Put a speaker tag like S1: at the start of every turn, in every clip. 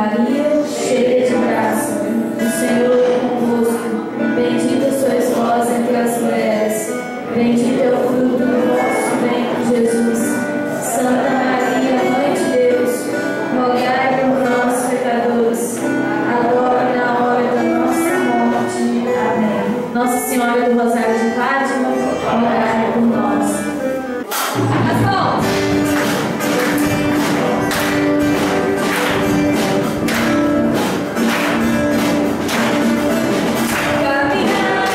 S1: Maria, cheia de graça, o Senhor é convosco. Bendita sois vós entre as mulheres. Bendito é o fruto do vosso ventre, Jesus. Santa Maria, Mãe de Deus, rogai por nós, pecadores, agora e na hora da nossa morte. Amém. Nossa Senhora do Rosário de Fátima, rogai por nós. As mãos.
S2: Caminharei,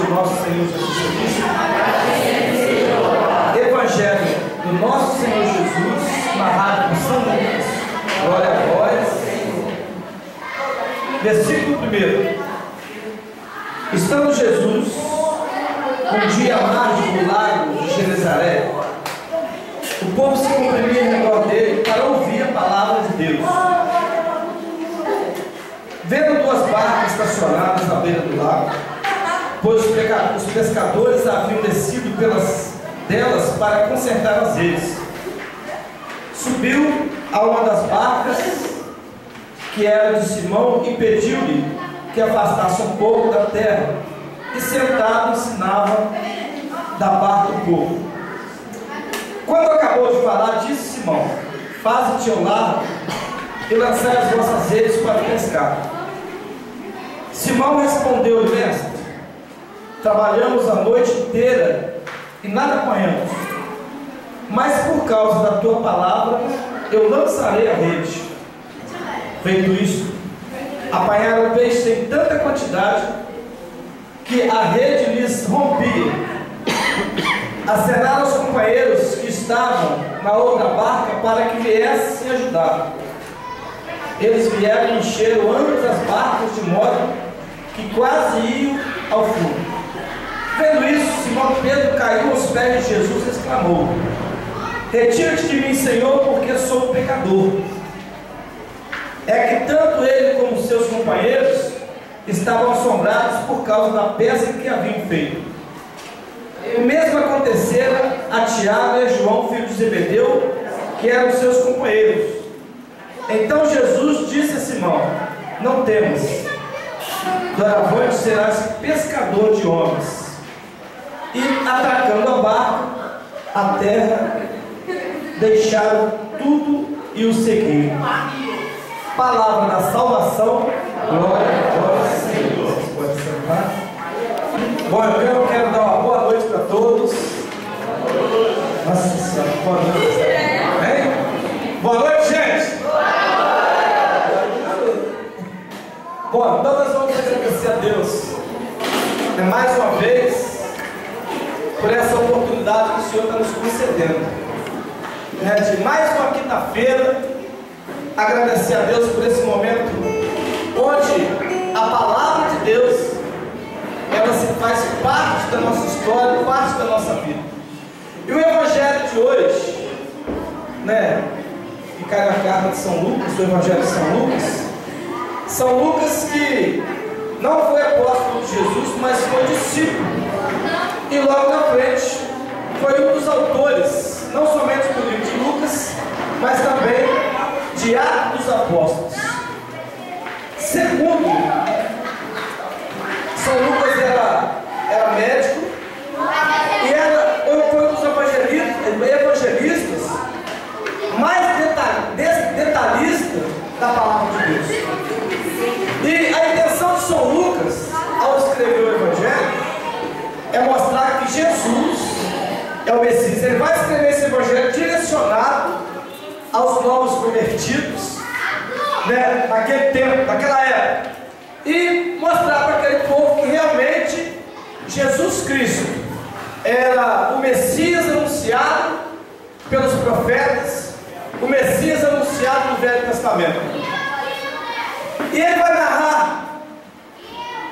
S2: do nosso Senhor Jesus Cristo. Evangelho do nosso Senhor Jesus, narrado por São Lucas. Glória a vós. Versículo 1. Estando Jesus um dia à margem do lago de Genezaré, o povo se comprimia em redor dele para ouvir a palavra de Deus. Vendo duas barcas estacionadas à beira do lago, pois os pescadores haviam descido delas para consertar as redes, subiu a uma das barcas, que era de Simão, e pediu-lhe que afastasse um pouco da terra, e sentado ensinava da barca o povo. Quando acabou de falar, disse Simão: faze-te ao largo e lançai as vossas redes para pescar. Simão respondeu-lhe: mestre, trabalhamos a noite inteira e nada apanhamos, mas por causa da tua palavra eu lançarei a rede. Feito isso, apanharam peixe em tanta quantidade que a rede lhes rompia. Acenaram os companheiros que estavam na outra barca para que viessem ajudar. Eles vieram e encheram ambas as barcas de modo que quase iam ao fundo. Vendo isso, Simão Pedro caiu aos pés de Jesus e exclamou: retira-te de mim, Senhor, porque sou pecador. É que tanto ele como seus companheiros estavam assombrados por causa da pesca que haviam feito. O mesmo acontecera a Tiago e a João, filho de Zebedeu, que eram seus companheiros. Então Jesus disse a Simão: não temas, doravante serás pescador de homens. E atracando a barca, a terra, deixaram tudo e o seguiram. Palavra da salvação. Glória a vós, Senhor. Você pode sentar. Bom, eu quero dar uma boa noite para todos. Nossa Senhora, boa noite. Hein? Boa noite, gente. Bom, então nós vamos agradecer a Deus mais uma vez por essa oportunidade que o Senhor está nos concedendo, de mais uma quinta-feira. Agradecer a Deus por esse momento onde a palavra de Deus ela se faz parte da nossa história, parte da nossa vida. E o Evangelho de hoje, que cai na carta de São Lucas, o Evangelho de São Lucas. São Lucas, que não foi apóstolo de Jesus, mas foi discípulo, e logo na frente foi um dos autores, não somente do livro de Lucas, mas também de Atos dos Apóstolos. Segundo, São Lucas era médico e foi um dos evangelistas mais detalhista da palavra de Deus. E a intenção de São Lucas, ao escrever o Evangelho, é mostrar que Jesus é o Messias. Ele vai escrever esse Evangelho direcionado aos novos convertidos, naquele tempo, naquela época, e mostrar para aquele povo que realmente Jesus Cristo era o Messias anunciado pelos profetas, o Messias anunciado no Velho Testamento. E ele vai narrar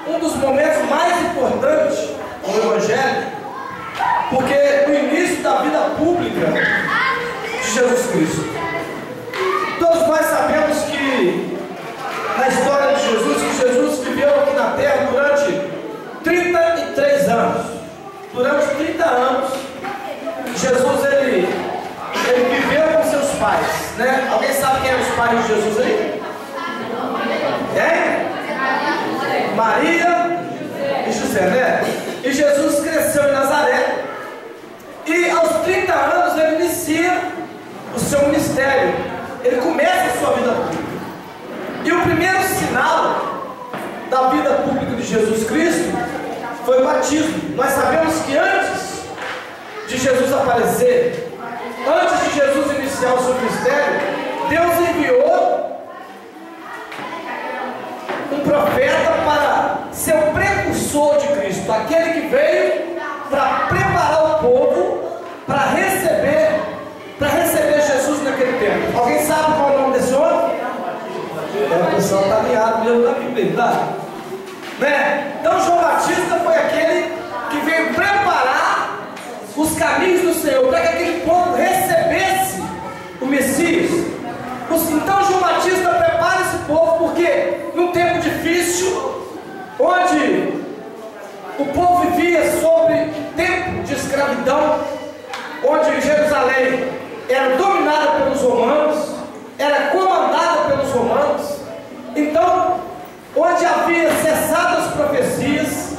S2: um dos momentos mais importantes do Evangelho, porque o início da vida pública de Jesus Cristo. Todos nós sabemos que na história de Jesus, que Jesus viveu aqui na terra durante 33 anos. Durante 30 anos, Jesus ele viveu com seus pais, Alguém sabe quem eram os pais de Jesus aí? Maria e José, E Jesus cresceu em Nazaré, e aos 30 anos ele inicia o seu ministério. Ele começa a sua vida pública. E o primeiro sinal da vida pública de Jesus Cristo foi o batismo. Nós sabemos que antes de Jesus aparecer, antes de Jesus iniciar o seu ministério, Deus enviou um profeta para ser o precursor de Cristo, aquele que Alguém sabe qual é o nome desse homem? O pessoal está ligado mesmo na Bíblia, tá? Né? Então João Batista foi aquele que veio preparar os caminhos do Senhor, para que aquele povo recebesse o Messias. Então João Batista prepara esse povo, porque num tempo difícil, onde o povo vivia sobre tempo de escravidão, onde Jerusalém era dominada pelos romanos, era comandada pelos romanos, então, onde havia cessado as profecias,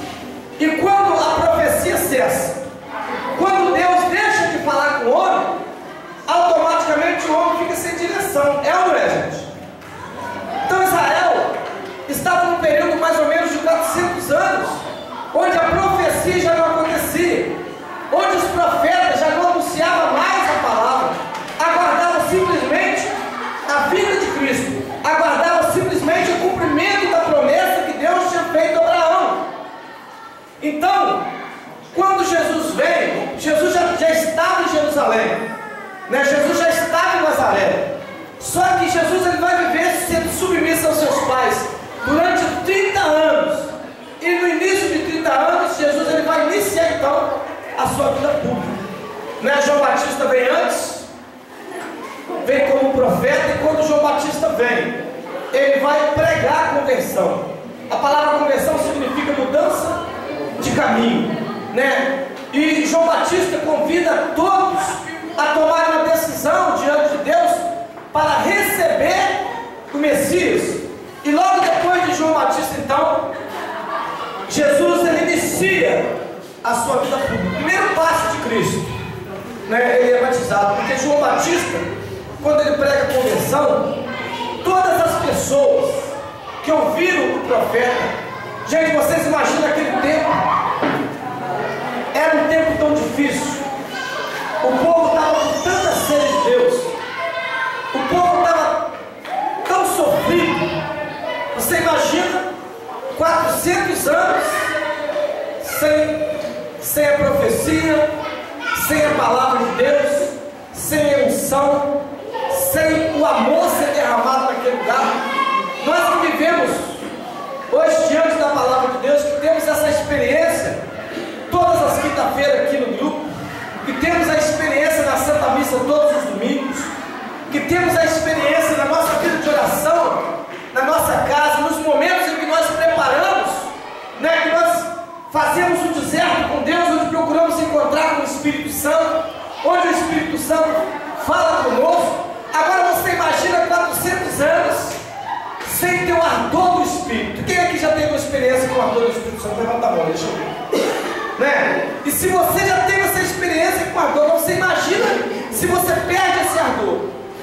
S2: e quando a profecia cessa, quando Deus deixa de falar com o homem, automaticamente o homem fica sem direção. É ou não é, gente? Então Israel estava num período mais ou menos de 400 anos, onde a profecia já não acontecia, onde os profetas já não anunciavam mais a palavra, aguardavam simplesmente a vinda de Cristo, aguardavam simplesmente o cumprimento da promessa que Deus tinha feito a Abraão. Então, quando Jesus veio, Jesus já estava em Jerusalém, né? Jesus já estava em Nazaré. Só que Jesus ele vai viver sendo submisso aos seus pais durante 30 anos. E no início de 30 anos, Jesus ele vai iniciar então a sua vida pública, né? João Batista vem antes, vem como profeta, e quando João Batista vem, ele vai pregar a conversão. A palavra conversão significa mudança de caminho, né? E João Batista convida todos a tomar uma decisão diante de Deus para receber o Messias. E logo depois de João Batista, então, Jesus ele inicia a sua vida pública. O primeiro passo de Cristo, né? Ele é batizado, porque João Batista, quando ele prega a conversão, todas as pessoas que ouviram o profeta, gente, vocês imaginam aquele tempo? Era um tempo tão difícil, o povo estava com tanta sede de Deus, o povo estava tão sofrido. Você imagina 400 anos sem a profecia, sem a palavra de Deus, sem a unção, sem o amor ser derramado naquele lugar. Nós que vivemos hoje diante da palavra de Deus, que temos essa experiência todas as quinta-feiras aqui no grupo, que temos a experiência na Santa Missa todos os domingos, que temos a experiência na nossa vida de oração, na nossa casa, nos momentos em que nós preparamos, né, que nós fazemos o deserto com Deus, onde procuramos encontrar com o Espírito Santo, onde o Espírito Santo fala conosco. Agora você imagina 400 anos sem ter o ardor do Espírito. Quem aqui já teve uma experiência com o ardor do Espírito Santo? Levanta a mão, deixa eu ver. Né? E se você já teve essa experiência com o ardor, você imagina se você perde esse ardor,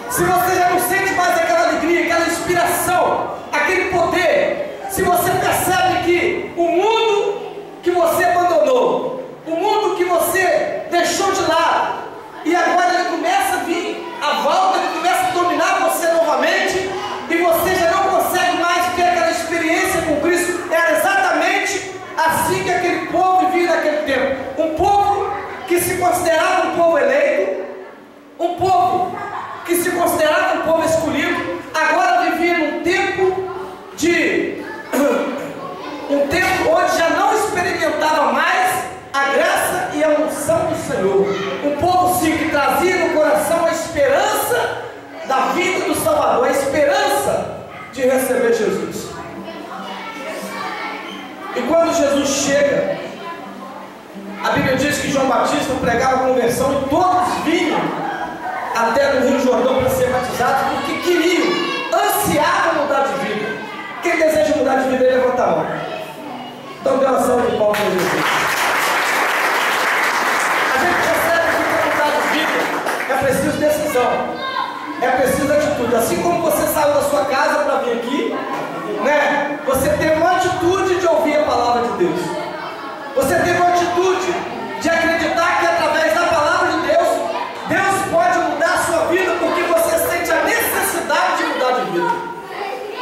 S2: se você já não sente mais aquela alegria, aquela inspiração, aquele poder, se você percebe que o mundo que você abandonou, o mundo que você deixou de lado, e agora ele começa a vir à volta, ele começa a dominar você novamente, e você já não consegue mais ter aquela experiência com Cristo. Era exatamente assim que aquele povo vivia naquele tempo. Um povo que se considerava um povo eleito, um povo que se considerava um povo escolhido, agora vivia num tempo onde já não experimentava mais a graça e a unção do Senhor. Um povo sim que trazia no coração a esperança da vinda do Salvador, a esperança de receber Jesus. E quando Jesus chega, a Bíblia diz que João Batista pregava a conversão e todos vinham até no Rio Jordão para ser batizados, porque queriam, ansiavam mudar de vida. Quem deseja mudar de vida, levanta a mão. Então dê uma salva de palmas para Jesus. A gente percebe que para mudar de vida é preciso decisão, é preciso atitude. Assim como você saiu da sua casa para vir aqui, né? Você teve uma atitude de ouvir a palavra de Deus. Você teve uma atitude de acreditar que através da palavra de Deus, Deus pode mudar a sua vida, porque você sente a necessidade de mudar de vida,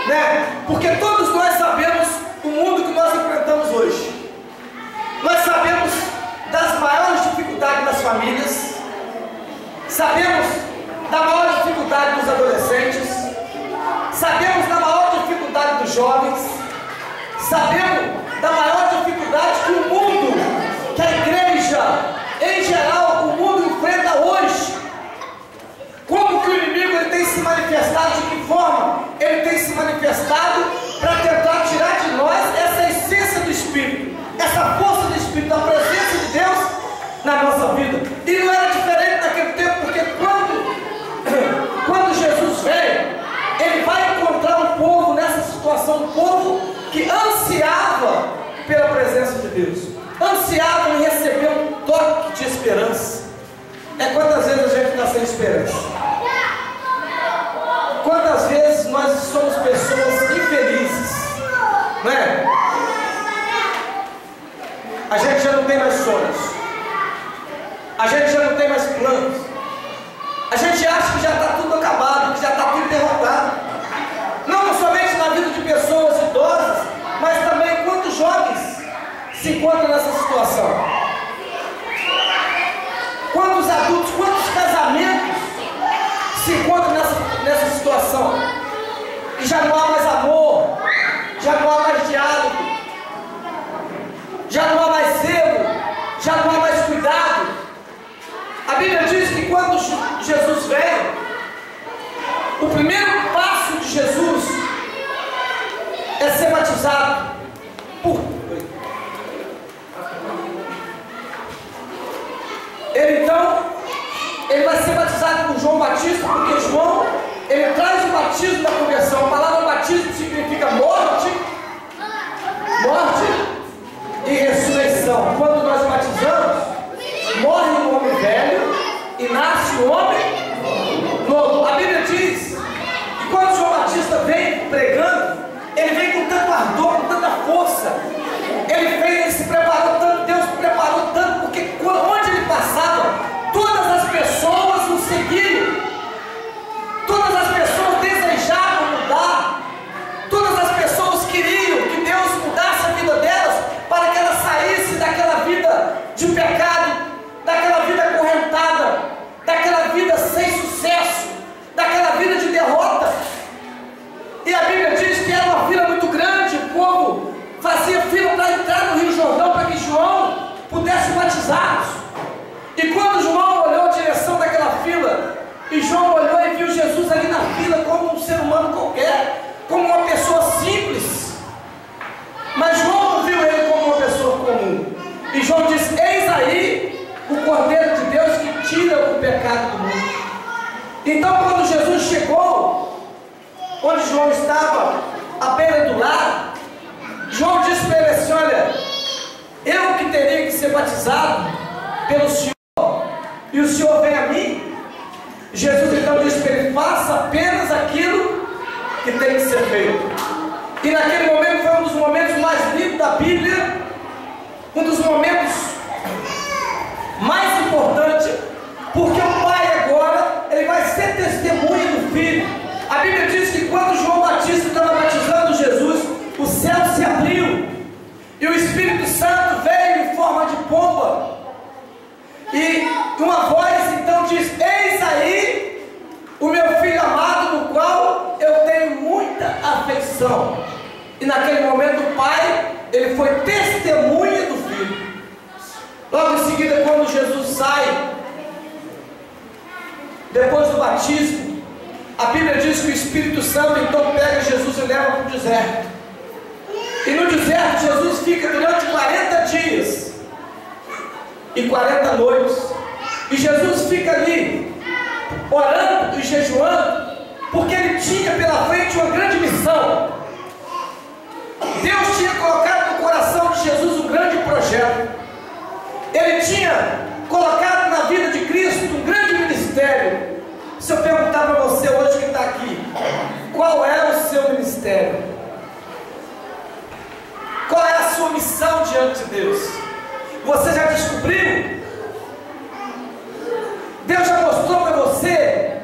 S2: né? Porque todos nós sabemos o mundo que nós enfrentamos hoje. Nós sabemos das maiores dificuldades das famílias, sabemos da maior dificuldade dos adolescentes. sabendo da maior dificuldade que o mundo, que a igreja, em geral, o mundo enfrenta hoje. Como que o inimigo ele tem se manifestado, de que forma ele tem se manifestado para tentar tirar de nós essa essência do Espírito, essa força do Espírito, da presença de Deus na nossa vida. E não era diferente naquele tempo, porque quando Jesus veio, ele vai encontrar um povo nessa situação, um povo que ansiava pela presença de Deus, ansiava em receber um toque de esperança. Quantas vezes a gente está sem esperança? Quantas vezes nós somos pessoas infelizes, não é? A gente já não tem mais sonhos, a gente já não tem mais planos, a gente acha que já está tudo acabado, que já está tudo derrotado. Não somente na vida de pessoas idosas, mas também quantos jovens se encontram nessa situação. Quantos adultos, quantos casamentos se encontram nessa situação? Que já não há mais amor, já não há mais diálogo, já não há mais zelo, já não há mais cuidado. A Bíblia diz que quando Jesus veio, o primeiro passo de Jesus é ser batizado. Ele vai ser batizado por João Batista, porque João, ele traz o batismo da conversão. A palavra batismo significa morte e ressurreição. Quando nós batizamos, morre o homem velho e nasce o homem novo. A Bíblia diz que quando João Batista vem pregando, ele vem com tanto ardor, com tanta força. Ele se preparou tanto, Deus preparou tanto, porque onde ele passava, todas as pessoas o seguiam, todas as pessoas desejavam mudar, todas as pessoas queriam que Deus mudasse a vida delas, para que elas saíssem daquela vida de pecado, daquela vida acorrentada, daquela vida sem sucesso, daquela vida de derrota. E a Bíblia diz que era uma fila muito grande, o povo fazia fila para entrar no Rio Jordão, para que João pudesse batizá-los. E quando João olhou a direção daquela fila, e João olhou e viu Jesus ali na fila como um ser humano qualquer, como uma pessoa simples, mas João não viu ele como uma pessoa comum. E João diz: eis aí o Cordeiro de Deus que tira o pecado do mundo. Então quando Jesus chegou onde João estava, à beira do lago, João disse para ele assim: olha, eu que teria que ser batizado pelo Senhor, e o Senhor vem a mim. Jesus então disse para ele: faça apenas aquilo que tem que ser feito. E naquele momento foi um dos momentos mais lindos da Bíblia, um dos momentos mais importantes, porque o Pai agora, ele vai ser testemunha do Filho. A Bíblia diz que quando João Batista estava batizando Jesus, o céu se abriu, e o Espírito Santo veio em forma de pomba, e uma voz então diz: eis aí o meu Filho amado, no qual eu tenho muita afeição. E naquele momento o Pai, ele foi testemunha do Filho. Logo em seguida, quando Jesus sai, depois do batismo, a Bíblia diz que o Espírito Santo então pega Jesus e leva para o deserto. E no deserto Jesus fica durante 40 dias e 40 noites. E Jesus fica ali orando e jejuando, porque ele tinha pela frente uma grande missão. Deus tinha colocado no coração de Jesus um grande projeto. Ele tinha colocado na vida de Cristo um grande ministério. Se eu perguntar para você hoje que está aqui, qual é o seu ministério? Qual é a sua missão diante de Deus? Você já descobriu? Deus já mostrou para você?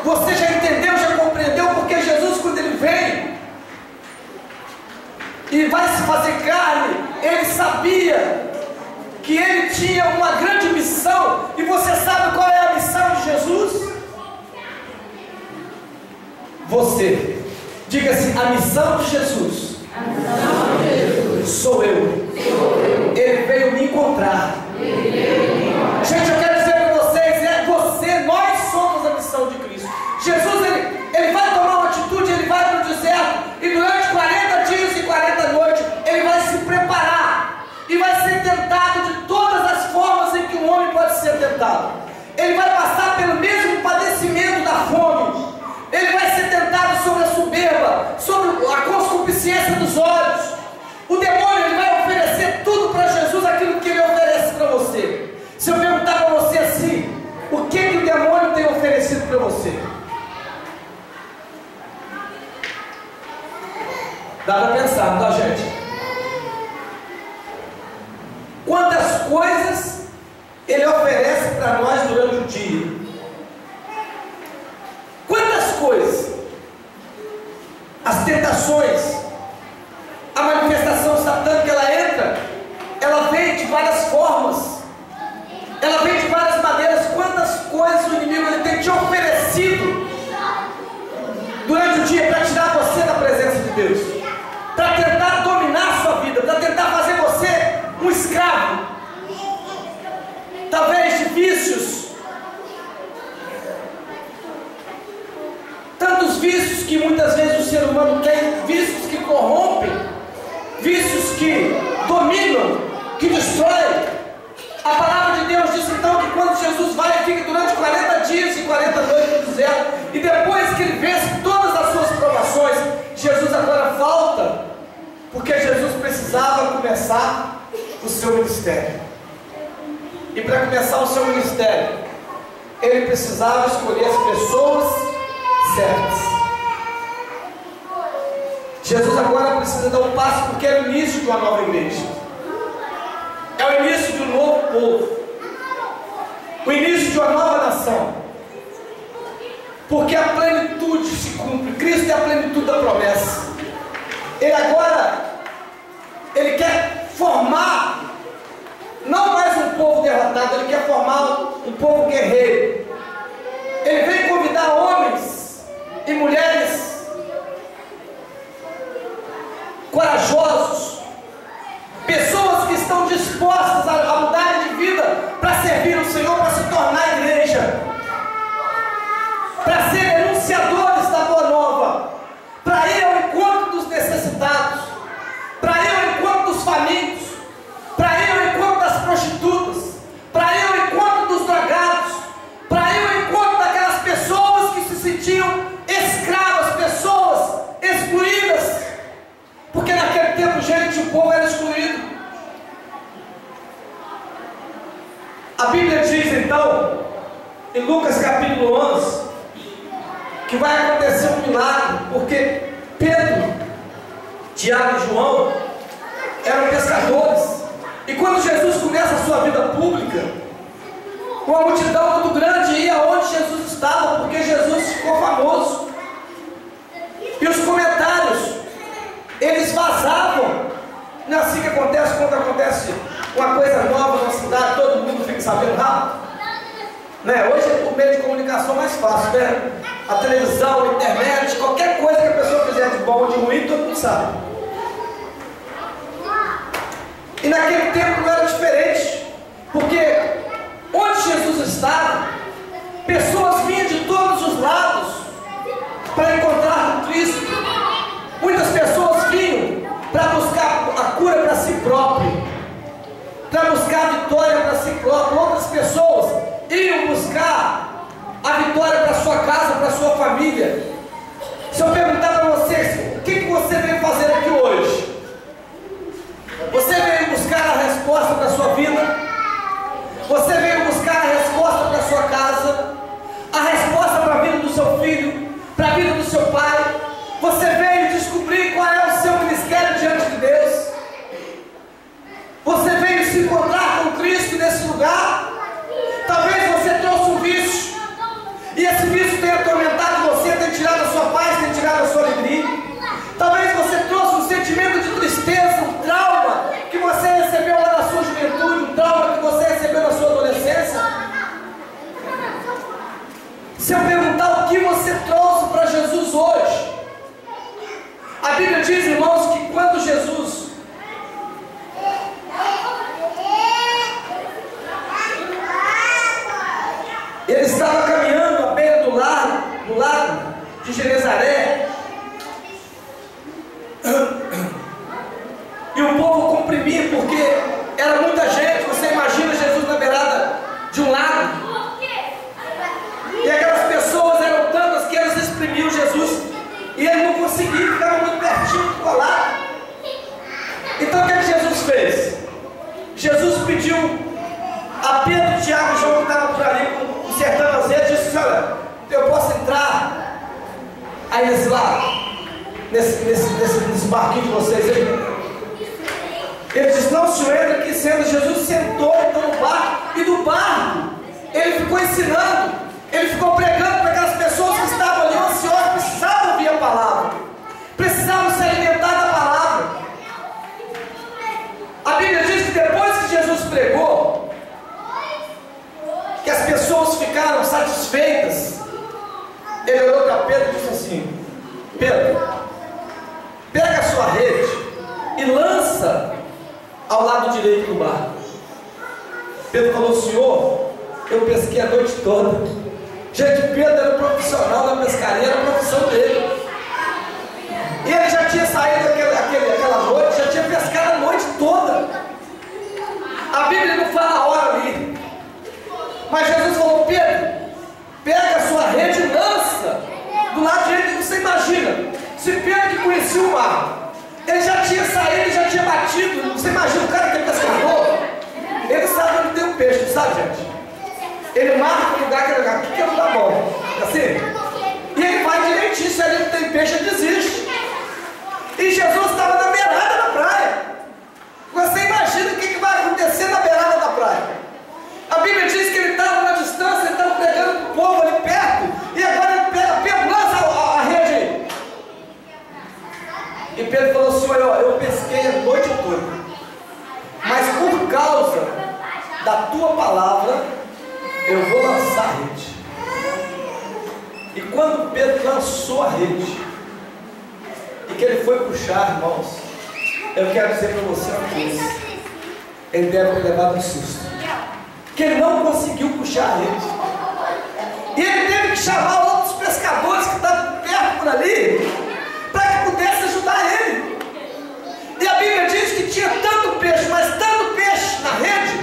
S2: Você já entendeu, já compreendeu? Porque Jesus, quando ele vem e vai se fazer carne, ele sabia que ele tinha uma grande missão. E você sabe qual é a missão de Jesus? Você. Diga-se, a missão de Jesus. Sou eu. Ele veio me encontrar. Gente, eu quero dizer para vocês, nós somos a missão de Cristo. Jesus, ele vai tomar uma atitude, ele vai para o deserto, e durante 40 dias e 40 noites, ele vai se preparar, e vai ser tentado de todas as formas em que um homem pode ser tentado. Ele vai passar pelo mesmo padecimento da fome. Ele vai ser tentado sobre a soberba, sobre a concupiscência dos olhos. O demônio, ele vai oferecer tudo para Jesus, aquilo que ele oferece para você. Se eu perguntar para você assim, o que o demônio tem oferecido para você? Dá para pensar, não dá, gente? Quantas coisas ele oferece para nós durante o dia? Quantas coisas? As tentações, a manifestação satânica, ela vem de várias formas, ela vem de várias maneiras. Quantas coisas o inimigo ele tem te oferecido durante o dia para tirar você da presença de Deus, para tentar dominar a sua vida, para tentar fazer você um escravo, talvez de vícios, tantos vícios que muitas vezes o ser humano tem, vícios que corrompem, vícios que dominam, que destroem. A palavra de Deus diz então que quando Jesus vai, fica durante 40 dias e 40 noites no deserto, e depois que ele vence todas as suas provações, Jesus agora volta, porque Jesus precisava começar o seu ministério. E para começar o seu ministério, ele precisava escolher as pessoas certas. Jesus agora precisa dar um passo, porque é o início de uma nova igreja, é o início de um novo povo, o início de uma nova nação, porque a plenitude se cumpre. Cristo é a plenitude da promessa. Ele agora, ele quer formar não mais um povo derrotado, ele quer formar um povo guerreiro. Ele vem convidar homens e mulheres corajosos, pessoas que estão dispostas a mudar de vida para servir o Senhor, para se tornar igreja, para ser anunciadores da boa nova, para ir ao encontro dos necessitados, para ir ao encontro dos famintos, para ir ao encontro das prostitutas, para ir ao encontro dos dragados, para ir ao encontro daquelas pessoas que se sentiam escravas, pessoas excluídas, porque naquele tempo, gente, o povo era excluído. A Bíblia diz então, em Lucas capítulo 11, que vai acontecer um milagre, porque Pedro, Tiago e João eram pescadores, e quando Jesus começa a sua vida pública, uma multidão muito grande ia onde Jesus estava, porque Jesus ficou famoso, e os comentários, eles vazavam. Não é assim que acontece quando acontece uma coisa nova na cidade, todo mundo fica sabendo rápido, né? Hoje o meio de comunicação é mais fácil, né? A televisão, a internet, qualquer coisa que a pessoa fizer de bom ou de ruim, todo mundo sabe. E naquele tempo não era diferente, porque onde Jesus estava, pessoas vinham de todos os lados para encontrar com Cristo. Muitas pessoas vinham para buscar a cura para si próprio, para buscar a vitória para si próprio. Outras pessoas iam buscar a vitória para sua casa, para sua família. Se eu perguntar para vocês, o que você veio fazer aqui hoje? Você veio buscar a resposta para a sua vida? Você veio buscar a resposta para a sua casa? A resposta para a vida do seu filho? Para a vida do seu pai? Você veio descobrir qual é o seu ministério diante de Deus? Você veio se encontrar com Cristo nesse lugar? Talvez você trouxe um vício, e esse vício tenha atormentado você, tenha tirado a sua paz, tenha tirado a sua alegria. Talvez você trouxe um sentimento de tristeza, um trauma que você recebeu lá na sua juventude, um trauma que você recebeu na sua adolescência. Se eu perguntar o que você trouxe para Jesus hoje, A Bíblia diz, irmãos, que quando Jesus ele estava caminhando à beira do lago de Genezaré, e o povo comprimia, porque era muita gente. Você imagina Jesus na beirada de um lago, e aquelas pessoas eram tantas que elas exprimiam Jesus, e ele não conseguia, ficava muito pertinho, colado. Então o que Jesus fez? Jesus pediu a Pedro, Tiago e João, que estavam por ali consertando as redes, disse: olha, eu posso entrar aí nesse lago, nesse barquinho de vocês aí? Ele disse: não, senhor, entra aqui, senta. Jesus sentou então no barco, e do barco ele ficou ensinando, ele ficou pregando para aquelas pessoas que estavam ali ansiosas, precisavam ouvir a palavra, precisavam se alimentar da palavra. A Bíblia diz que depois que Jesus pregou, que as pessoas ficaram satisfeitas, ele olhou para Pedro e disse assim: Pedro, pega a sua rede e lança ao lado direito do barco. Pedro falou: Senhor, eu pesquei a noite toda. Gente, Pedro era um profissional da pescaria, era a profissão dele. E ele já tinha saído aquela noite, já tinha pescado a noite toda. A Bíblia não fala a hora ali, mas Jesus falou: Pedro, pega a sua rede e lança do lado direito. Você imagina, se Pedro, que conhecia o mar, ele já tinha saído, já tinha batido. Você imagina o cara que é pescador, ele sabe onde tem um peixe, não sabe, gente? Ele marca o lugar, aquele lugar, que é lugar bom, assim, e ele vai direitinho. Se ali não tem peixe, ele desiste. E Jesus estava na beirada da praia. Você imagina o que vai acontecer na beirada da praia? A Bíblia diz que ele estava na distância, ele estava pregando para o povo ali perto, e agora ele pega, Pedro, lança a rede aí. E Pedro falou: Senhor, eu pesquei a noite toda, mas por causa da tua palavra, eu vou lançar a rede. E quando Pedro lançou a rede, e que ele foi puxar, irmãos, eu quero dizer para você uma coisa: ele deve ter levado um susto, que ele não conseguiu puxar a rede, e ele teve que chamar outros pescadores que estavam perto por ali, para que pudesse ajudar ele. E a Bíblia diz que tinha tanto peixe, mas tanto peixe na rede,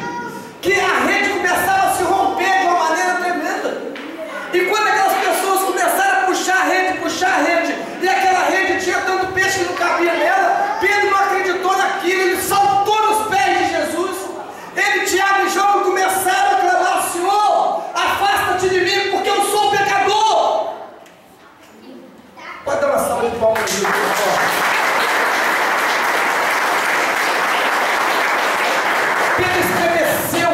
S2: que a rede começava a se romper de uma maneira tremenda. E quando aquelas pessoas começaram a puxar a rede, e aquela rede tinha tanto peixe que não cabia nela, Pedro não acreditou naquilo, ele saltou nos pés de Jesus. Ele, Tiago e João começaram a clamar: Senhor, afasta-te de mim, porque eu sou pecador. Pode dar uma salva de palmas para Jesus. Pedro estremeceu,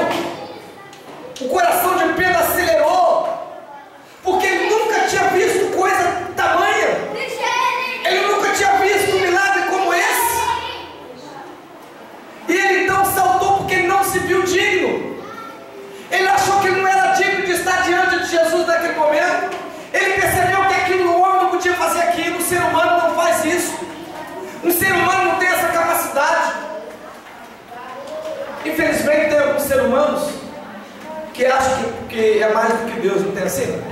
S2: o coração de Pedro acelerou, porque ele nunca tinha visto coisa tamanha, ele nunca tinha visto um milagre como esse. E ele então saltou, porque ele não se viu digno, ele achou que ele não era digno de estar diante de Jesus naquele momento. Ele percebeu que aquilo, o homem não podia fazer aquilo, o ser humano não faz isso, um ser humano não tem essa capacidade. Infelizmente tem alguns seres humanos que acham que é mais do que Deus, não tem assim?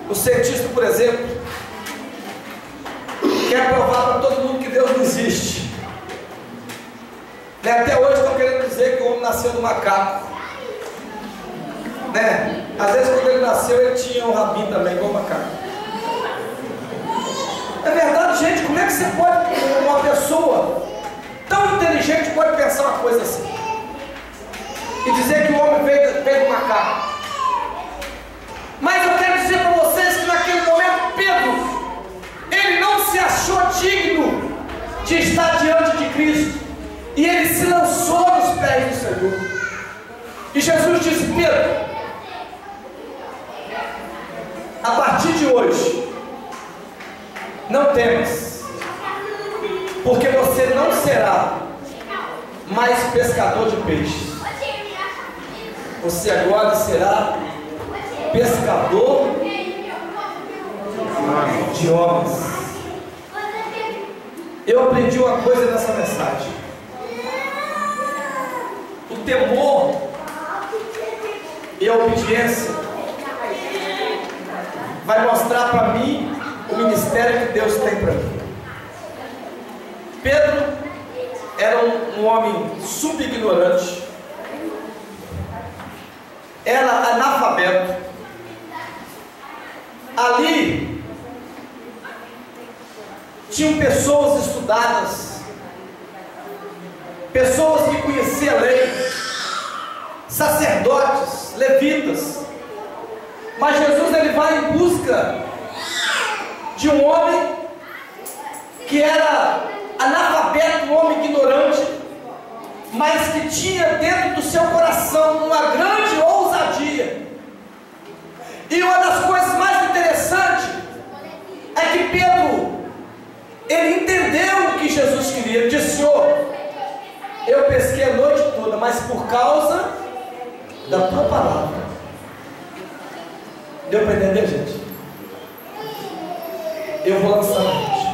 S2: O cientista, por exemplo, quer provar para todo mundo que Deus não existe, né? Até hoje estão querendo dizer que o homem nasceu do macaco, né? Às vezes quando ele nasceu ele tinha um rabinho também, igual o macaco. É verdade, gente. Como é que você pode, uma pessoa tão inteligente pode pensar uma coisa assim e dizer que o homem veio do macaco? Mas eu quero dizer para vocês que naquele momento Pedro, ele não se achou digno de estar diante de Cristo, e ele se lançou nos pés do Senhor. E Jesus disse: Pedro, a partir de hoje, não temas, porque você não será mais pescador de peixes, você agora será pescador de homens. Eu aprendi uma coisa nessa mensagem: o temor e a obediência vai mostrar para mim o ministério que Deus tem para mim. Pedro era um homem subignorante, era analfabeto. Ali tinham pessoas estudadas, pessoas que conheciam a lei, sacerdotes, levitas. Mas Jesus, ele vai em busca de um homem que era analfabeto, um homem ignorante, mas que tinha dentro do seu coração uma grande ousadia. E uma das coisas mais interessantes é que Pedro, ele entendeu o que Jesus queria. Ele disse: Senhor, eu pesquei a noite toda, mas por causa da tua palavra. Deu para entender, gente? Eu vou lançar a gente.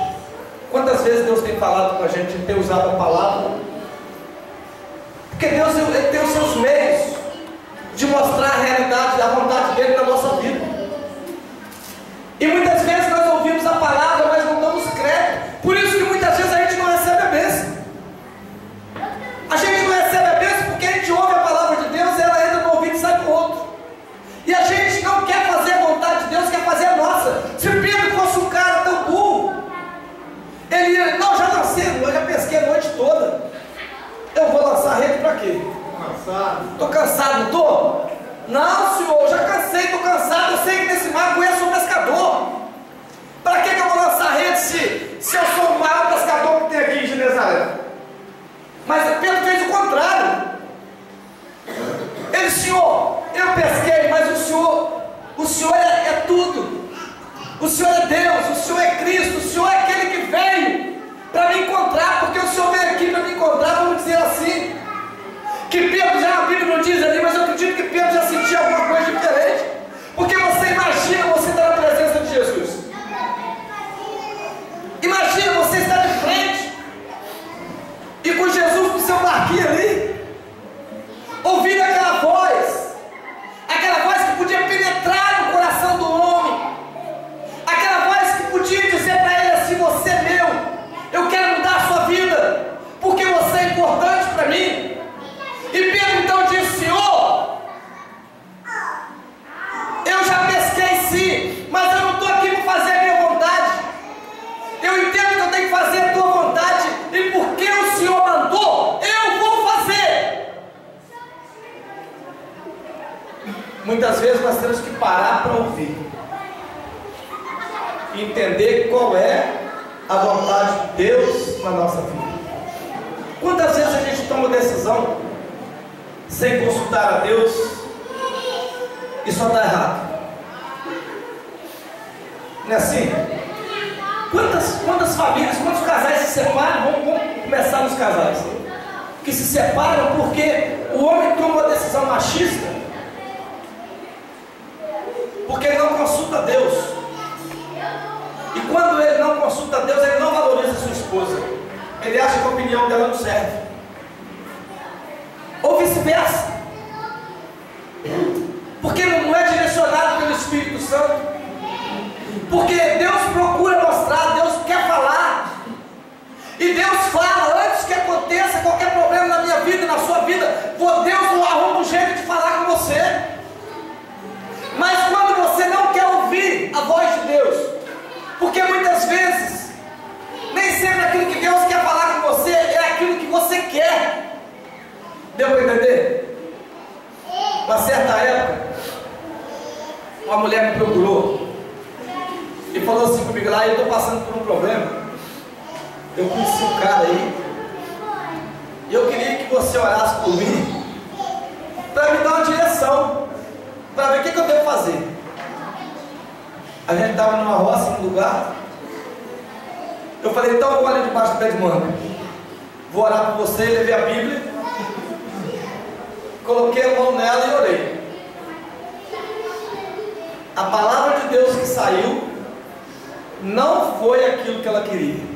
S2: Quantas vezes Deus tem falado com a gente em ter usado a palavra? Porque Deus, ele tem os seus meios de mostrar a realidade, a vontade dele na nossa vida. E muitas vezes nós ouvimos a palavra, mas não damos crédito. Por isso que muitas vezes a gente não recebe a bênção. A gente não recebe a bênção porque a gente ouve a palavra de Deus e ela entra no ouvido e sai para o outro. E a gente não quer fazer a vontade de Deus, quer fazer a nossa. Se Pedro fosse um cara tão burro, ele ia: não, já lancei, eu já pesquei a noite toda. Eu vou lançar a rede para quê? Estou cansado, não estou? Não, senhor, já cansei, estou cansado. Eu sei que nesse mar eu sou pescador. Para que eu vou lançar a rede se eu sou o maior pescador que tem aqui em Genezaré? Mas Pedro fez o contrário. Ele: Senhor, eu pesquei, mas o Senhor é tudo. O Senhor é Deus, o Senhor é Cristo, o Senhor é aquele que veio para me encontrar, porque o Senhor veio aqui para me encontrar, vamos dizer assim. Que Pedro, já a Bíblia não diz ali, mas eu acredito que Pedro já sentia alguma coisa diferente. Porque você imagina você estar na presença de Jesus. Imagina você estar de frente e com Jesus no seu barquinho ali, ouvindo aquela voz que podia penetrar no coração do homem, aquela voz que podia dizer para ele assim: você é meu, eu quero mudar a sua vida, porque você é importante para mim. E Pedro então disse: Senhor, eu já pesquei sim, mas eu não estou aqui para fazer a minha vontade. Eu entendo que eu tenho que fazer a tua vontade, e porque o Senhor mandou, eu vou fazer. Muitas vezes nós temos que parar para ouvir e entender qual é a vontade de Deus na nossa vida. Quantas vezes a gente toma decisão sem consultar a Deus e só está errado? Não é assim? Quantas famílias, quantos casais se separam? Vamos começar nos casais que se separam porque o homem toma uma decisão machista, porque ele não consulta Deus. E quando ele não consulta Deus, ele não valoriza a sua esposa. Ele acha que a opinião dela não serve. Ou vice-versa. Porque não é direcionado pelo Espírito Santo. Porque Deus procura mostrar, Deus quer falar. E Deus fala antes que aconteça qualquer problema na minha vida e na sua vida. Deus arruma um jeito de falar com você. Mas quando você não quer ouvir a voz de Deus, porque muitas vezes nem sempre aquilo que Deus quer falar com você é aquilo que você quer. Deu para entender? Uma certa época, uma mulher me procurou e falou assim comigo: lá, eu estou passando por um problema. Eu conheci um cara aí e eu queria que você orasse por mim, para me dar uma direção, para ver o que eu devo fazer. A gente estava numa roça, num lugar. Eu falei: então eu vou ali debaixo do pé de manga, vou orar por você. Levei a Bíblia, coloquei a mão nela e orei. A palavra de Deus que saiu não foi aquilo que ela queria.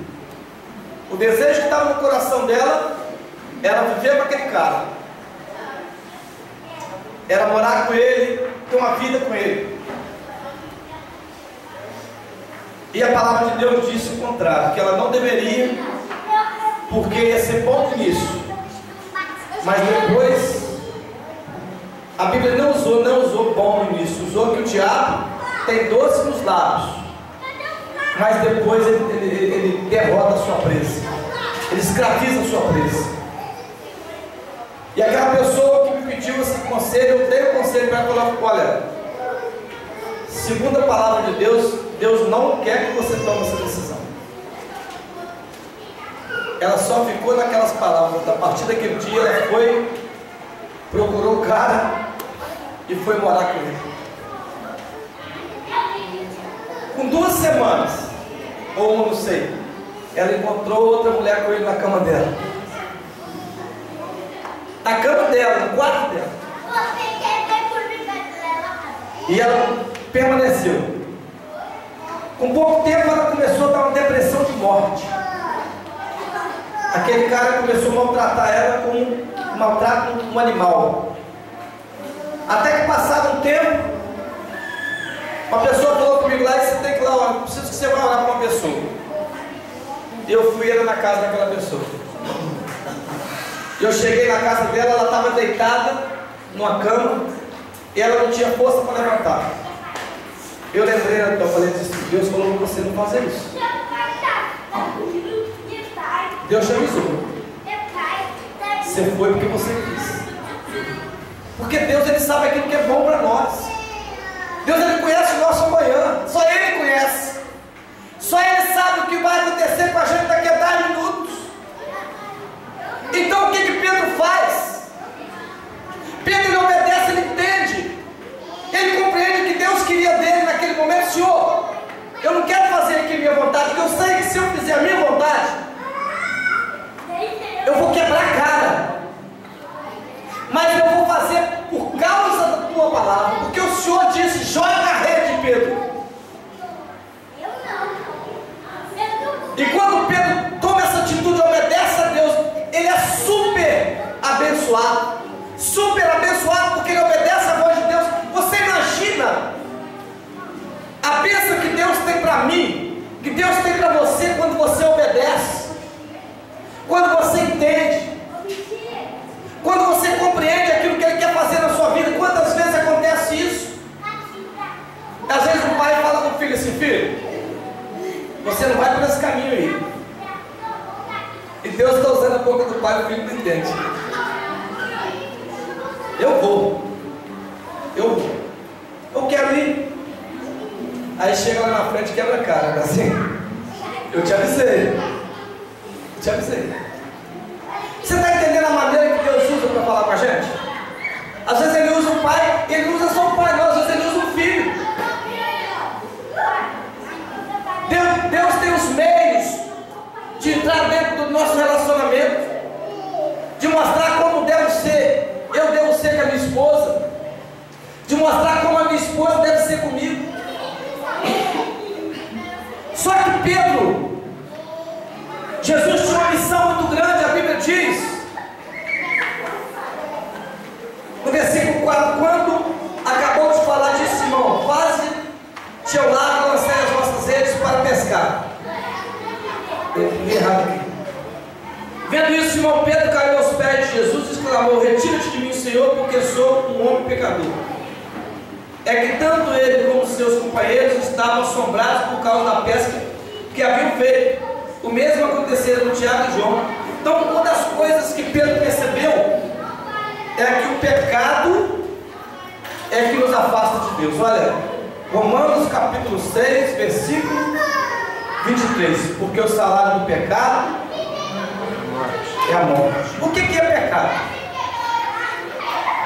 S2: O desejo que estava no coração dela era viver com aquele cara, era morar com ele, ter uma vida com ele. E a palavra de Deus disse o contrário, que ela não deveria, porque ia ser bom no início, mas depois a Bíblia não usou bom no início, usou que o diabo tem doce nos lábios, mas depois ele derrota a sua presa, ele escraviza a sua presa. E aquela pessoa que me pediu esse conselho, eu dei o conselho para ela, falar: olha, segundo a palavra de Deus, Deus não quer que você tome essa decisão. Ela só ficou naquelas palavras. A partir daquele dia ela foi, procurou o cara e foi morar com ele. Com 2 semanas, ou não sei, ela encontrou outra mulher com ele na cama dela. Na cama dela, no quarto dela. E ela permaneceu. Com pouco tempo ela começou a dar uma depressão de morte. Aquele cara começou a maltratar ela como maltrata um animal. Até que passado um tempo, uma pessoa falou comigo lá: e você tem que ir lá, eu preciso que você vá orar para uma pessoa. Eu fui na casa daquela pessoa. Eu cheguei na casa dela, ela estava deitada numa cama e ela não tinha força para levantar. Eu lembrei, eu falei: Deus falou para você não fazer isso. Deus te avisou. Você foi porque você quis. Porque Deus, Ele sabe aquilo que é bom para nós. Deus, Ele conhece o nosso amanhã. Só Ele conhece. Só Ele sabe o que vai acontecer com a gente daqui a 10 minutos. Então o que Pedro faz? Pedro, ele obedece, ele entende. Ele compreende que Deus queria dele naquele momento: Senhor, eu não quero fazer aqui minha vontade, porque eu sei que se eu fizer a minha vontade, eu vou quebrar a cara. Mas eu vou fazer por causa da tua palavra, porque o Senhor disse: joga a rede, Pedro. E quando Pedro toma essa atitude, obedece a Deus, ele é super abençoado. Super abençoado, porque ele obedece a voz de Deus. Você imagina a bênção que Deus tem para mim, que Deus tem para você, quando você obedece, quando você entende, quando você compreende aquilo que Ele quer fazer na sua vida. Quantas vezes acontece isso? Às vezes o pai fala com o filho assim: filho, você não vai por esse caminho aí. E Deus está usando a boca do pai, o filho não entende. Eu vou, eu quero ir. Aí chega lá na frente e quebra a cara, assim: eu te avisei. Você está entendendo a maneira que Deus usa para falar com a gente? Às vezes Ele usa o pai, Ele não usa só o pai, não, às vezes Ele usa o filho. Deus tem os meios de entrar dentro do nosso relacionamento, de mostrar como devo ser, eu devo ser com a minha esposa, de mostrar como a minha esposa deve ser comigo. Só que Pedro, Jesus tinha uma missão muito grande. A Bíblia diz no versículo 4: quando acabou de falar disso, Simão, quase tinham lá, lancei as nossas redes para pescar. Eu li errado aqui. Vendo isso, Simão Pedro caiu aos pés de Jesus e exclamou: retira-te de mim, Senhor, porque sou um homem pecador. É que tanto ele como seus companheiros estavam assombrados por causa da pesca que haviam feito. O mesmo aconteceu com Tiago e João. Então, uma das coisas que Pedro percebeu é que o pecado é que nos afasta de Deus. Olha, Romanos capítulo 6, versículo 23: porque o salário do pecado é a morte. O que é pecado?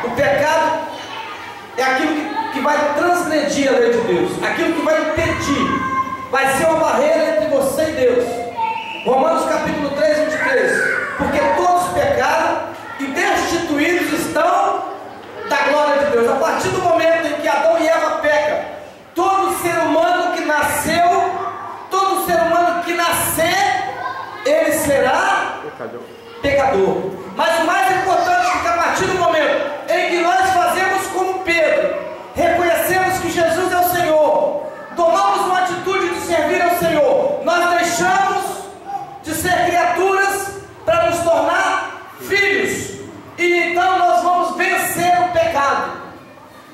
S2: O pecado é aquilo que vai transgredir a lei de Deus, aquilo que vai impedir, vai ser uma barreira entre você e Deus. Romanos capítulo 3, 23: porque todos pecaram e destituídos estão da glória de Deus. A partir do momento em que Adão e Eva pecam, todo ser humano que nasceu, todo ser humano que nascer, ele se será pecador. Mas o mais importante é que a partir do momento em que nós fazemos como Pedro, reconhecemos que Jesus é o Senhor, tomamos uma atitude de servir ao Senhor, nós deixamos de ser criaturas para nos tornar filhos, e então nós vamos vencer o pecado,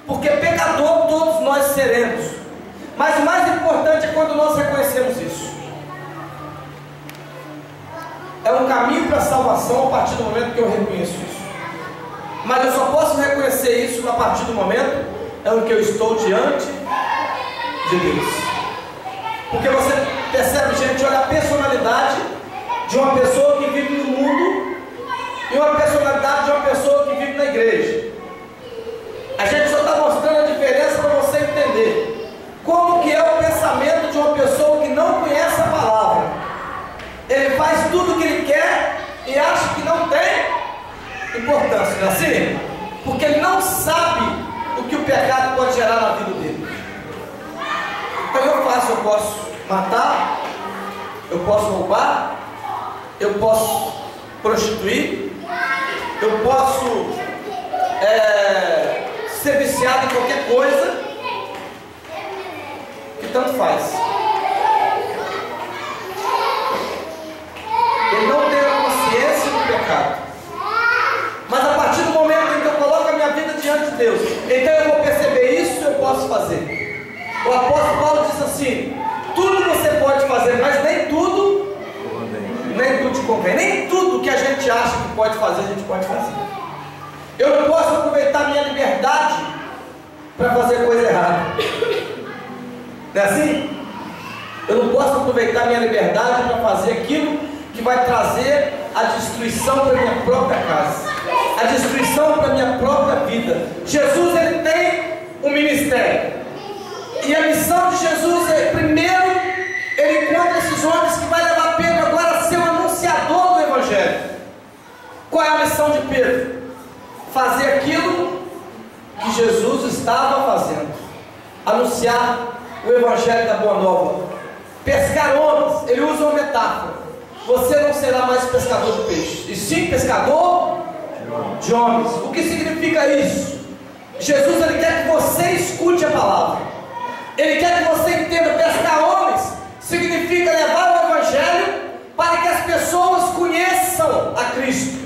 S2: porque pecador todos nós seremos. Mas o mais importante é quando nós reconhecemos isso. É um caminho para a salvação a partir do momento que eu reconheço isso. Mas eu só posso reconhecer isso a partir do momento em que eu estou diante de Deus. Porque você percebe, gente, olha a personalidade de uma pessoa que vive no mundo e uma personalidade de uma pessoa que vive na igreja. A gente só está mostrando a diferença para você entender como que é o pensamento de uma pessoa que não conhece a palavra. Ele faz tudo o que ele quer e acha que não tem importância, não é assim? Porque ele não sabe o que o pecado pode gerar na vida dele. Então eu posso matar, eu posso roubar, eu posso prostituir, eu posso ser viciado em qualquer coisa, que tanto faz. Ele não tem a consciência do pecado. Mas a partir do momento em que eu coloco a minha vida diante de Deus, então eu vou perceber isso, eu posso fazer. O apóstolo Paulo diz assim: tudo você pode fazer, mas nem tudo te convém. Nem tudo que a gente acha que pode fazer, a gente pode fazer. Eu não posso aproveitar minha liberdade para fazer coisa errada. Não é assim? Eu não posso aproveitar minha liberdade para fazer aquilo que vai trazer a destruição para a minha própria casa, a destruição para a minha própria vida. Jesus, ele tem um ministério, e a missão de Jesus é, primeiro, ele encontra esses homens que vai levar Pedro agora a ser um anunciador do Evangelho. Qual é a missão de Pedro? Fazer aquilo que Jesus estava fazendo, anunciar o Evangelho da Boa Nova, pescar homens. Ele usa uma metáfora: você não será mais pescador de peixes, e sim pescador de homens. O que significa isso? Jesus, ele quer que você escute a palavra, ele quer que você entenda. Pescar homens significa levar o Evangelho para que as pessoas conheçam a Cristo,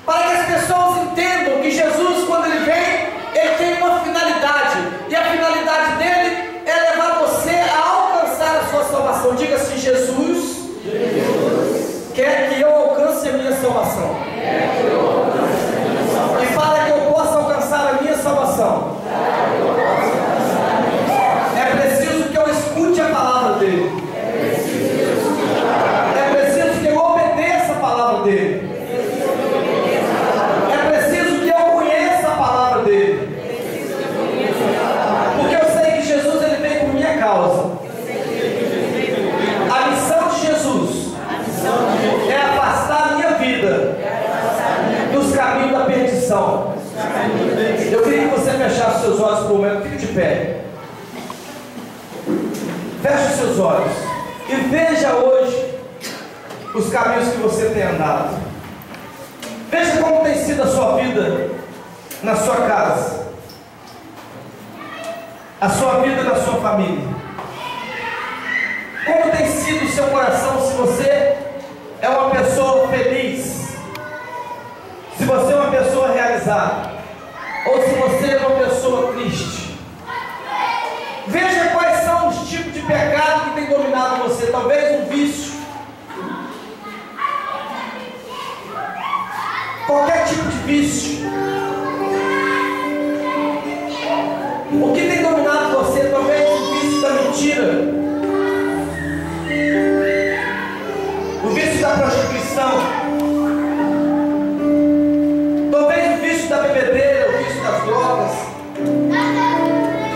S2: para que as pessoas entendam que Jesus, quando ele vem, ele tem uma finalidade, e a finalidade dele é levar você a alcançar a sua salvação. Diga assim: Jesus quer que eu alcance a minha salvação. E para que eu possa alcançar a minha salvação, é preciso que eu escute a palavra dele, é preciso que eu obedeça a palavra dele, é preciso que eu conheça a palavra dele, porque eu sei que Jesus, ele veio por minha causa. A missão de Jesus é afastar a minha vida dos caminhos da perdição. Eu queria que você fechasse seus olhos por um momento. Fique de pé. Feche seus olhos e veja hoje os caminhos que você tem andado. Veja como tem sido a sua vida na sua casa, a sua vida na sua família. Como tem sido o seu coração? Se você é uma pessoa feliz, se você é uma pessoa realizada, ou se você é uma pessoa triste. Veja quais são os tipos de pecado que tem dominado você. Talvez um vício, qualquer tipo de vício. O que tem dominado você? Talvez o vício da mentira, o vício da prostituição, talvez o vício da bebedeira, o vício das drogas,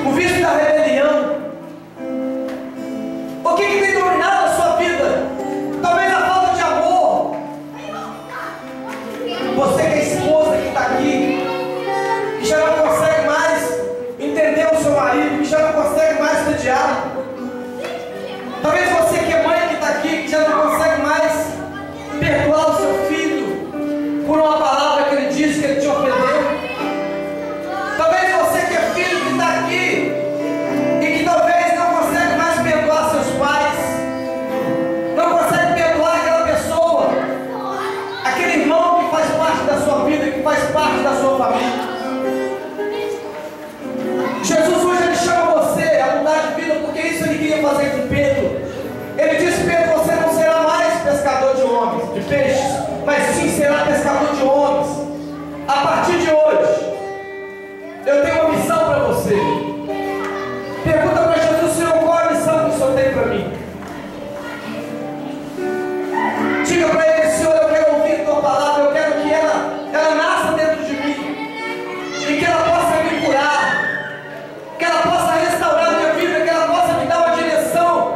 S2: o vício da rebelião. O que tem dominado a sua fazer com Pedro. Ele disse: Pedro, você não será mais pescador de homens, de peixes, mas sim será pescador de homens. A partir de hoje, eu tenho uma missão para você. Pergunta para Jesus: Senhor, qual a missão que o Senhor tem para mim? Diga para ele: Senhor, eu quero ouvir a tua palavra, eu quero que ela nasça dentro de mim, e que ela possa me curar, que ela possa restaurar a minha vida, que ela possa me dar uma direção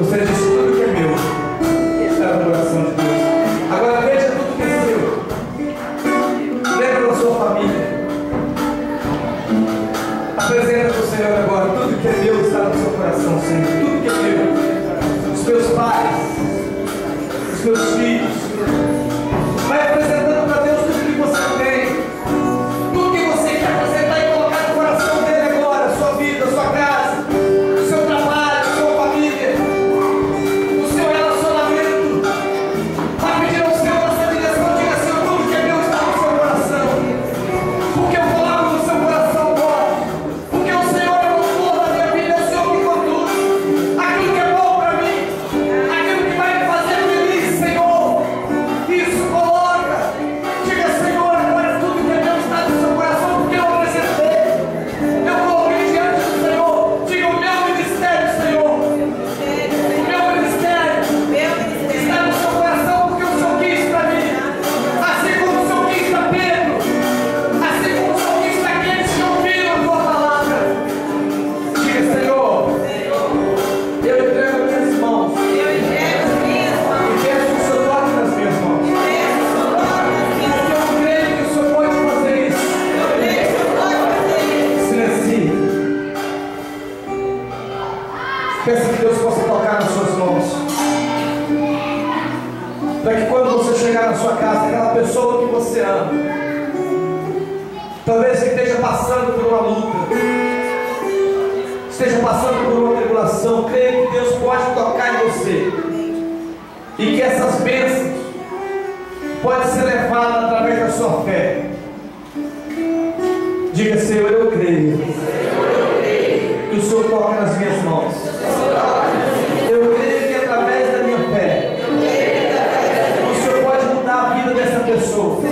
S2: Você disse: tudo que é meu está no coração de Deus. Agora veja tudo que é seu. Lembra da sua família. Apresenta para o Senhor agora: tudo que é meu está no seu coração, Senhor. Tudo que é meu. Os meus pais, os meus filhos. Vai apresentando para Deus tudo que você tem. Tudo que você quer apresentar e colocar no coração dele agora. Sua vida, sua casa, o seu trabalho, sua família, o seu relacionamento. Vai pedir ao Senhor essa direção. Diga: Senhor, tudo que é meu está no seu coração. Porque eu coloco no seu coração agora. Porque o Senhor é o autor da minha vida. É o Senhor que conduz. Aquilo que é bom para mim, aquilo que vai me fazer feliz, Senhor. Isso coloca. Diga: Senhor, agora tudo que é meu está no seu coração. Porque eu apresentei. Eu coloquei diante do Senhor. Diga: o meu ministério, Senhor. O meu ministério está no seu coração. Porque o Senhor quis para mim. Assim como o Senhor quis para Pedro. Assim como o Senhor quis para aqueles que ouviram a tua palavra. Diga: Senhor, eu entrego as minhas mãos. E peço que o Senhor toque nas minhas mãos. Porque eu creio que o Senhor pode fazer isso. Silencie. Peça que Deus possa tocar nas suas mãos. Para que quando você chegar na sua casa, aquela pessoa que você ama, talvez que esteja passando por uma luta, esteja passando por uma tribulação, creia que Deus pode tocar em você. E que essas bênçãos podem ser levadas através da sua fé. Diga: Senhor, eu creio que o Senhor toca nas minhas mãos. Eu creio que através da minha fé o Senhor pode mudar a vida dessa pessoa que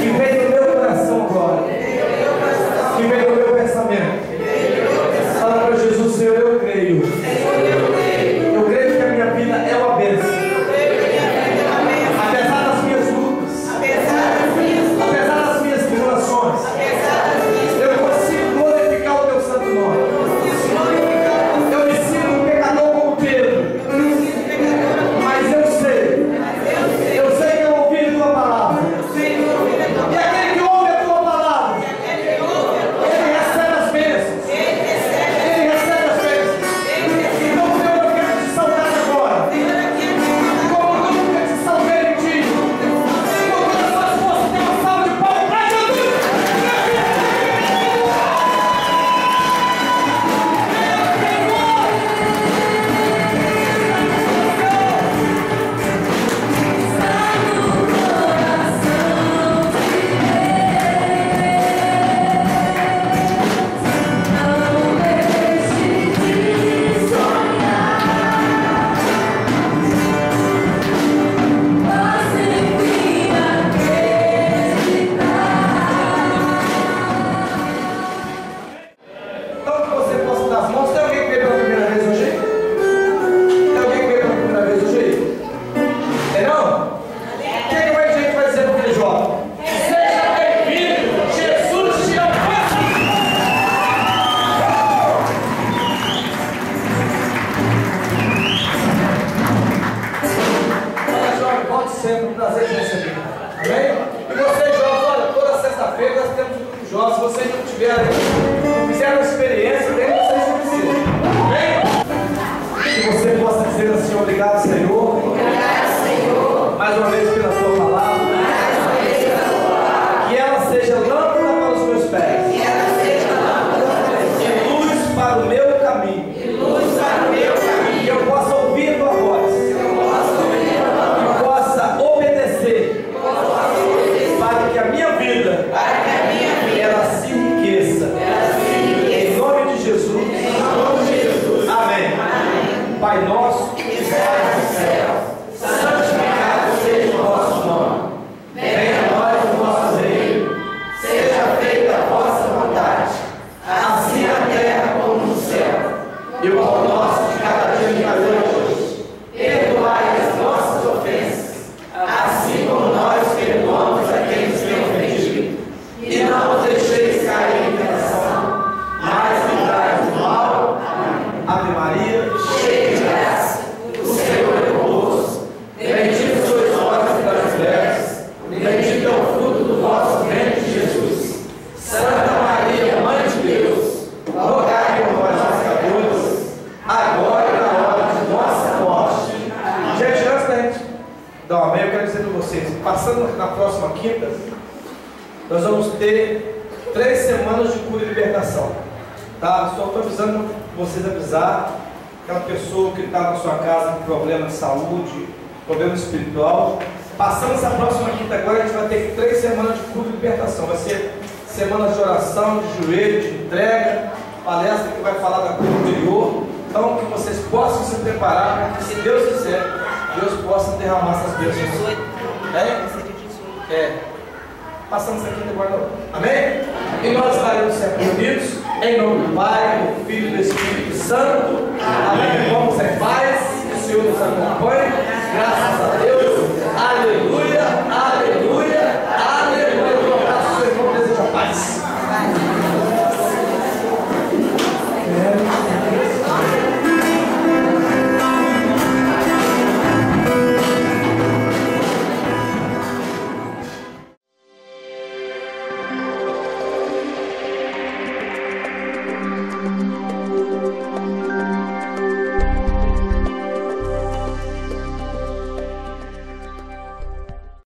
S2: vem do meu coração agora, que vem do meu pensamento. Fala para Jesus: Senhor, eu creio. Eu creio que a minha vida é uma bênção. Apesar das minhas lutas, apesar das minhas tribulações, eu consigo glorificar o teu santo nome. Eu me sinto um pecador como Pedro, mas eu sei que eu ouvi a tua palavra. E aquele que ouve a tua palavra, ele recebe as bênçãos. Ele recebe as bênçãos. Então, Senhor, eu quero te saudar agora, como nunca te saudei em ti. Com todas as suas forças, tem uma salva de palmas para Jesus. Então que você possa dar as mãos. Tem alguém que veio pela primeira vez hoje? Tem alguém que veio pela primeira vez hoje? Tem não? O que a gente vai dizer para aquele jovem? Seja bem-vindo, Jesus te alcança. Olha, jovem, volte sempre, um prazer te receber. Amém? E vocês, jovens, olha, toda sexta-feira nós temos um grupo de jovens. Se vocês não tiverem, não fizeram experiência, nem vocês não precisam. Amém? Que você possa dizer assim: obrigado, Senhor. Mais uma vez pela tua palavra. Que ela seja lâmpada para os meus pés e luz para o meu caminho. Que eu possa ouvir a tua voz. Que possa obedecer. Para que a minha vida ela se enriqueça. Em nome de Jesus. Amém. Pai nosso que estás no céu, santificado seja o vosso nome. Venha a nós o vosso reino. Seja feita a vossa vontade, assim na terra como no céu. E o pão nosso de cada dia me dai hoje. Perdoai as nossas ofensas, assim como nós perdoamos a quem nos tem ofendido. E não nos deixeis cair em tentação, mas livrai do mal. Amém. Ave Maria, cheia vocês, passando na próxima quinta, nós vamos ter 3 semanas de cura e libertação. Tá? Só estou avisando vocês, avisar aquela pessoa que está na sua casa com problema de saúde, problema espiritual. Passando essa próxima quinta agora, a gente vai ter 3 semanas de cura e libertação. Vai ser semanas de oração, de joelho, de entrega, palestra que vai falar da cura interior. Então, que vocês possam se preparar para que, se Deus quiser, Deus possa derramar essas bênçãos. Passando isso aqui agora. Amém? E nós estaremos sempre unidos em nome do Pai, do Filho e do Espírito Santo. Amém? Vamos em paz. Que o Senhor nos acompanhe. Graças a Deus.